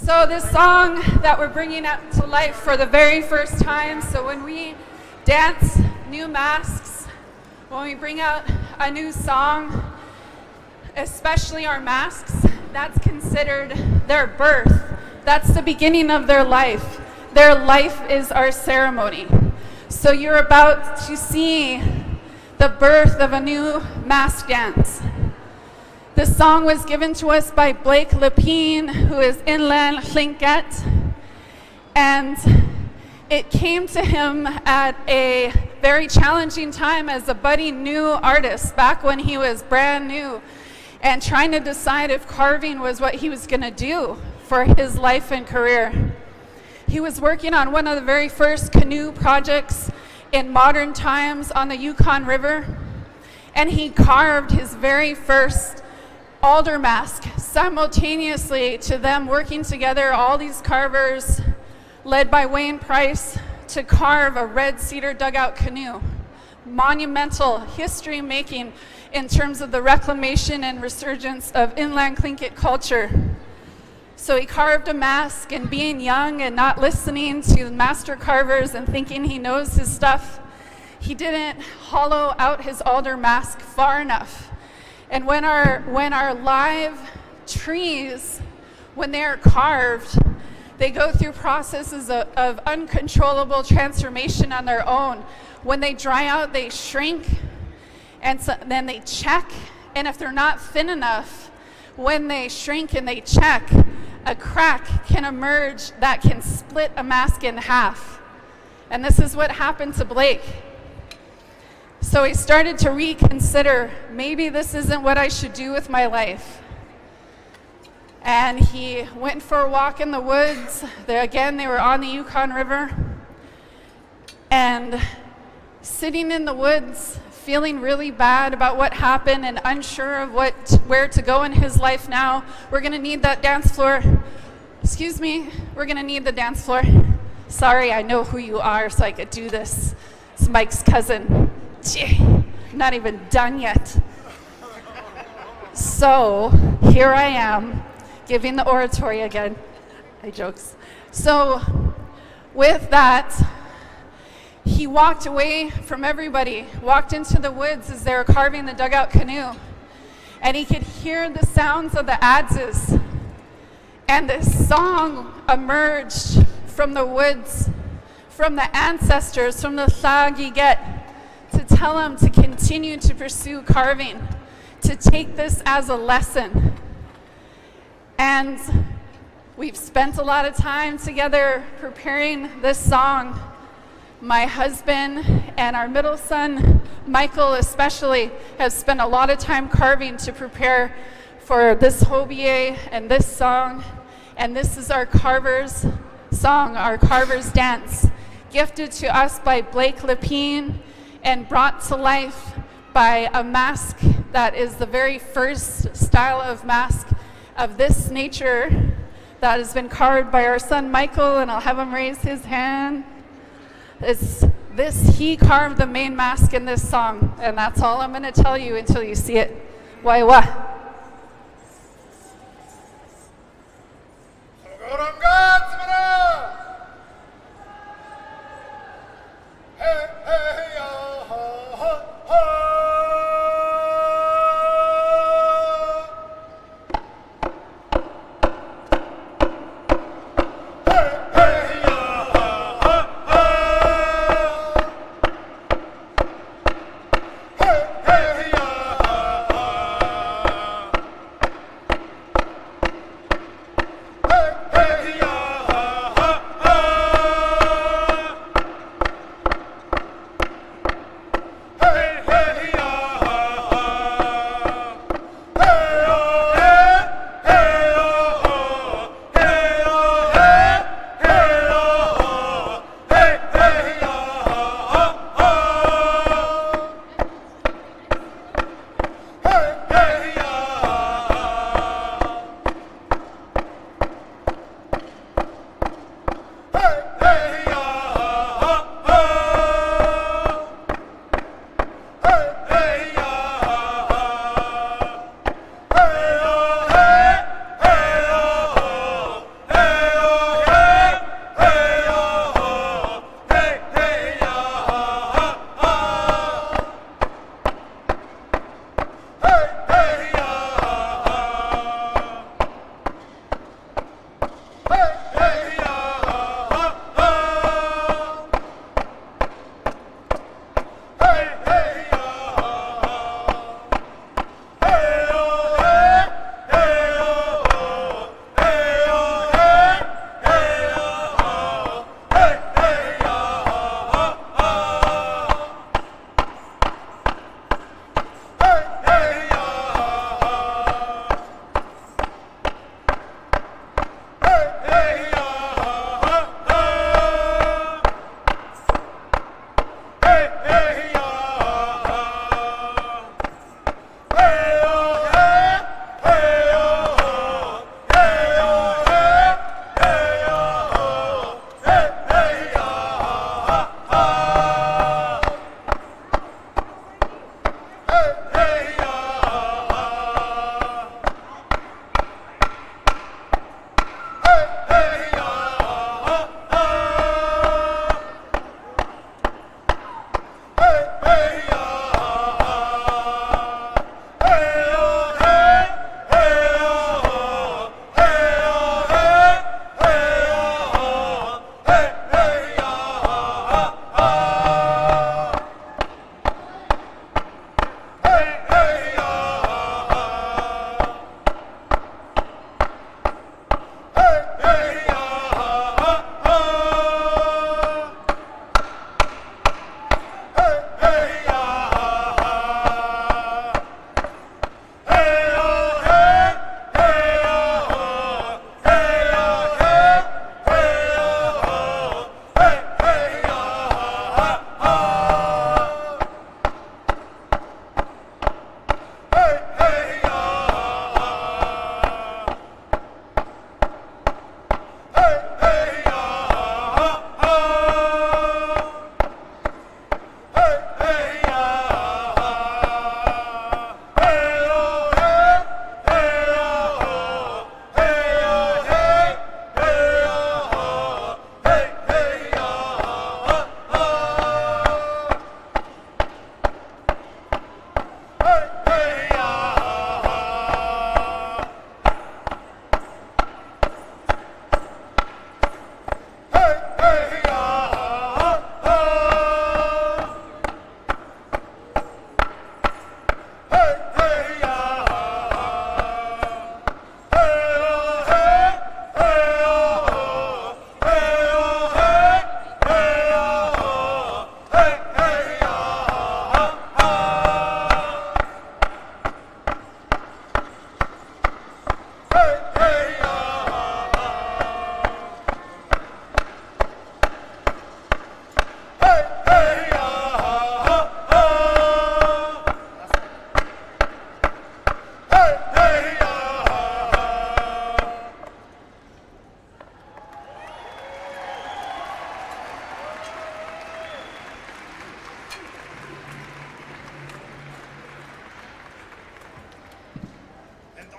So this song that we're bringing up to life for the very first time, so when we dance new masks, when we bring out a new song, especially our masks, that's considered their birth. That's the beginning of their life. Their life is our ceremony. So you're about to see the birth of a new mask dance. This song was given to us by Blake Lepine, who is Inland Tlingit, and it came to him at a very challenging time as a budding new artist, back when he was brand new and trying to decide if carving was what he was going to do for his life and career. He was working on one of the very first canoe projects in modern times on the Yukon River, and he carved his very first alder mask simultaneously to them working together, all these carvers led by Wayne Price, to carve a red cedar dugout canoe. Monumental history making in terms of the reclamation and resurgence of inland Tlingit culture. So he carved a mask, and being young and not listening to the master carvers and thinking he knows his stuff, he didn't hollow out his alder mask far enough. And when our live trees, when they are carved, they go through processes of uncontrollable transformation on their own. When they dry out, they shrink, and so then they check. And if they're not thin enough, when they shrink and they check, a crack can emerge that can split a mask in half. And this is what happened to Blake. So he started to reconsider, maybe this isn't what I should do with my life. And he went for a walk in the woods. They were on the Yukon River. And sitting in the woods, feeling really bad about what happened and unsure of where to go in his life now. We're gonna need that dance floor. Excuse me, we're gonna need the dance floor. Sorry, I know who you are, so I could do this. It's Mike's cousin. I'm not even done yet. So here I am, giving the oratory again. I jokes. So with that, he walked away from everybody, walked into the woods as they were carving the dugout canoe, and he could hear the sounds of the adzes. And this song emerged from the woods, from the ancestors, from the Tlagiget, to tell him to continue to pursue carving, to take this as a lesson. And we've spent a lot of time together preparing this song. My husband and our middle son, Michael especially, have spent a lot of time carving to prepare for this Hobiyee and this song. And this is our carvers song, our carvers dance, gifted to us by Blake Lepine and brought to life by a mask that is the very first style of mask of this nature that has been carved by our son Michael, and I'll have him raise his hand. He carved the main mask in this song, and that's all I'm going to tell you until you see it. Waiwa.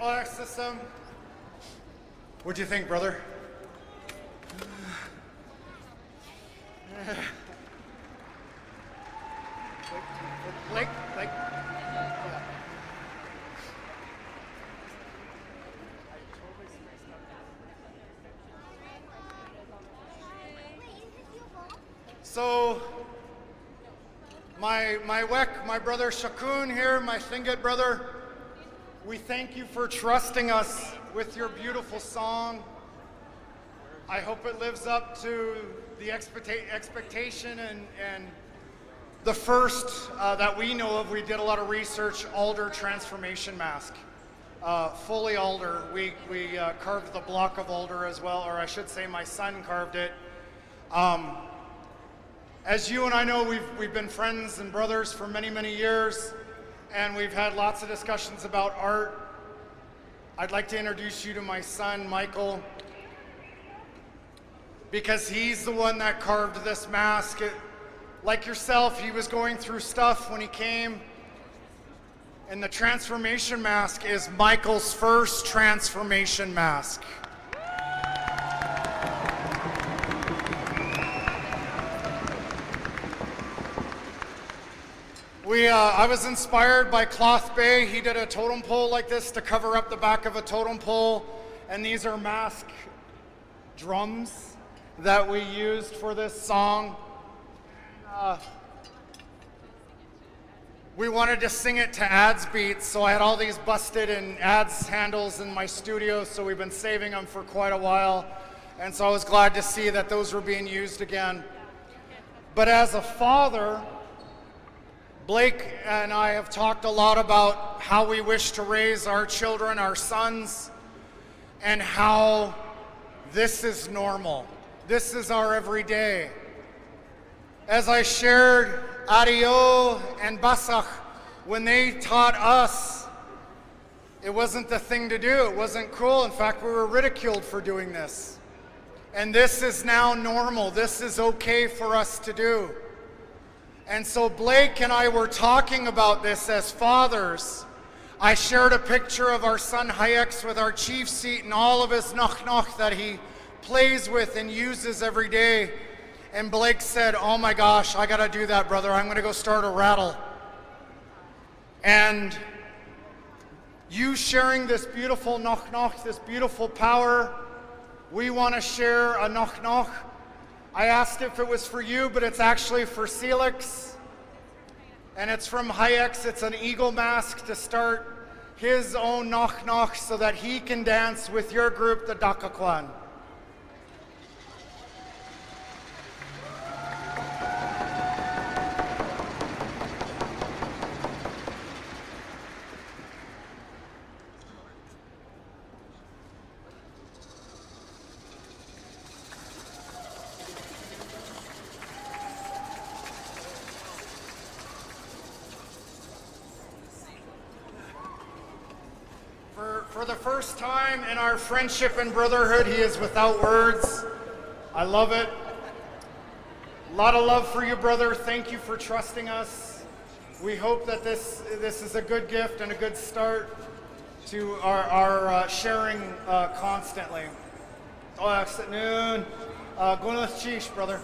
audio system. What'd you think, brother? Blake. So, my Wek, my brother Shakun here, my Thingit brother, we thank you for trusting us with your beautiful song. I hope it lives up to the expectation and the first that we know of. We did a lot of research, alder transformation mask. Fully alder. We carved the block of alder as well, or I should say my son carved it. As you and I know, we've been friends and brothers for many, many years, and we've had lots of discussions about art. I'd like to introduce you to my son, Michael, because he's the one that carved this mask. Like yourself, he was going through stuff when he came, and the transformation mask is Michael's first transformation mask. I was inspired by Cloth Bay. He did a totem pole like this to cover up the back of a totem pole, and these are mask drums that we used for this song. We wanted to sing it to ads beats, so I had all these busted in ads handles in my studio, so we've been saving them for quite a while, and so I was glad to see that those were being used again. But as a father, Blake and I have talked a lot about how we wish to raise our children, our sons, and how this is normal. This is our everyday. As I shared, Ario and Basach, when they taught us, it wasn't the thing to do. It wasn't cool. In fact, we were ridiculed for doing this. And this is now normal. This is okay for us to do. And so Blake and I were talking about this as fathers. I shared a picture of our son Hayek's with our chief seat and all of his noch that he plays with and uses every day. And Blake said, "Oh my gosh, I gotta do that, brother. I'm gonna go start a rattle." And you sharing this beautiful noch, this beautiful power, we wanna share a noch. I asked if it was for you, but it's actually for Celix. And it's from Hayek's. It's an eagle mask to start his own noch so that he can dance with your group, the Dakakwan. For the first time in our friendship and brotherhood, he is without words. I love it. A lot of love for you, brother. Thank you for trusting us. We hope that this is a good gift and a good start to our sharing constantly. Oh, noon. Gunnath Chish, brother.